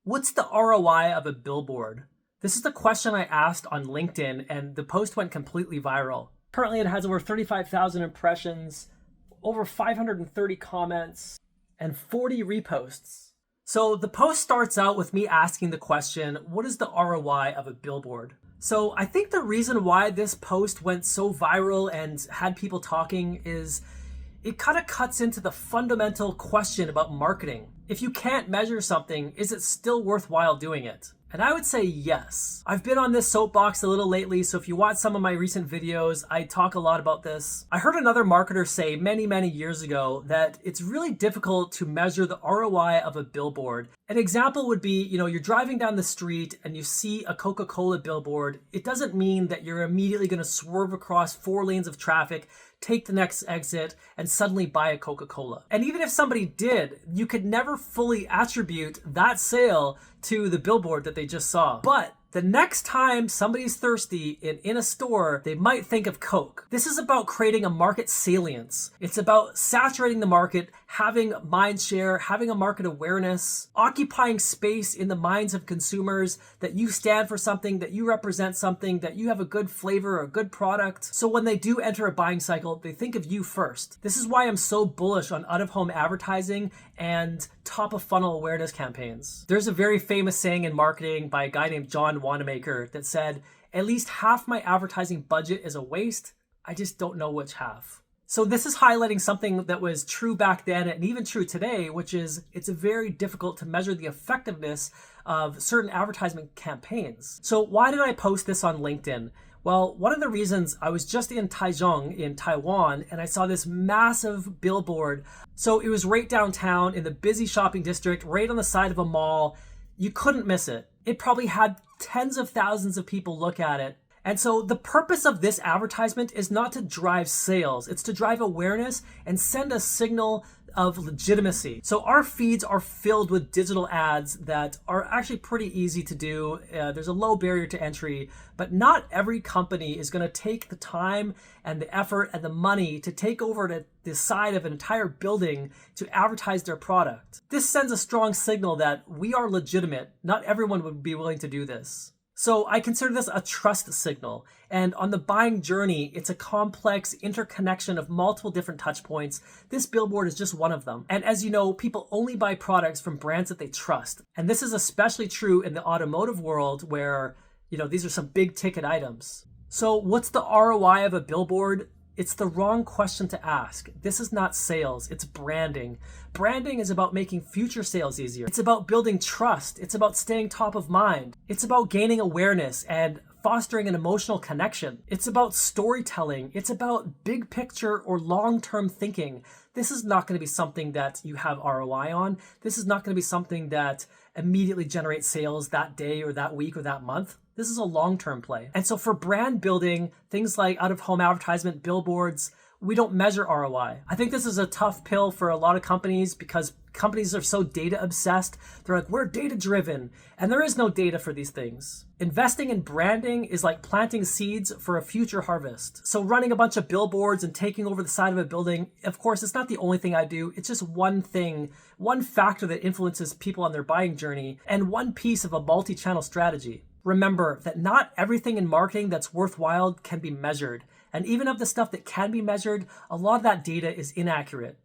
What's the ROI of a billboard? This is the question I asked on LinkedIn, and the post went completely viral. Currently, it has over 35,000 impressions, over 530 comments, and 40 reposts. So the post starts out with me asking the question, what is the ROI of a billboard? So I think the reason why this post went so viral and had people talking is it kind of cuts into the fundamental question about marketing. If you can't measure something, is it still worthwhile doing it? And I would say yes. I've been on this soapbox a little lately, so if you watch some of my recent videos, I talk a lot about this. I heard another marketer say many years ago that it's really difficult to measure the ROI of a billboard. An example would be, you're driving down the street and you see a Coca-Cola billboard. It doesn't mean that you're immediately going to swerve across 4 lanes of traffic, take the next exit, and suddenly buy a Coca-Cola. And even if somebody did, you could never fully attribute that sale to the billboard that they just saw. But the next time somebody's thirsty in a store, they might think of Coke. This is about creating a market salience. It's about saturating the market, having mind share, having a market awareness, occupying space in the minds of consumers that you stand for something, that you represent something, that you have a good flavor or a good product. So when they do enter a buying cycle, they think of you first. This is why I'm so bullish on out-of-home advertising and top-of-funnel awareness campaigns. There's a very famous saying in marketing by a guy named John Wanamaker that said, at least half my advertising budget is a waste. I just don't know which half. So this is highlighting something that was true back then and even true today, which is it's very difficult to measure the effectiveness of certain advertisement campaigns. So why did I post this on LinkedIn? Well, one of the reasons, I was just in Taichung in Taiwan and I saw this massive billboard. So it was right downtown in the busy shopping district, right on the side of a mall. You couldn't miss it. It probably had tens of thousands of people look at it. And so the purpose of this advertisement is not to drive sales, it's to drive awareness and send a signal of legitimacy. So our feeds are filled with digital ads that are actually pretty easy to do. There's a low barrier to entry, but not every company is going to take the time and the effort and the money to take over the side of an entire building to advertise their product. This sends a strong signal that we are legitimate. Not everyone would be willing to do this. So I consider this a trust signal. And on the buying journey, it's a complex interconnection of multiple different touch points. This billboard is just one of them. And as you know, people only buy products from brands that they trust. And this is especially true in the automotive world where, these are some big ticket items. So what's the ROI of a billboard? It's the wrong question to ask. This is not sales, it's branding. Branding is about making future sales easier. It's about building trust. It's about staying top of mind. It's about gaining awareness and fostering an emotional connection. It's about storytelling. It's about big picture or long-term thinking. This is not going to be something that you have ROI on. This is not going to be something that immediately generates sales that day or that week or that month. This is a long-term play. And so for brand building, things like out-of-home advertisement, billboards, we don't measure ROI. I think this is a tough pill for a lot of companies because companies are so data obsessed. They're like, we're data driven. And there is no data for these things. Investing in branding is like planting seeds for a future harvest. So running a bunch of billboards and taking over the side of a building, of course, it's not the only thing I do. It's just one thing, one factor that influences people on their buying journey and one piece of a multi-channel strategy. Remember that not everything in marketing that's worthwhile can be measured. And even of the stuff that can be measured, a lot of that data is inaccurate.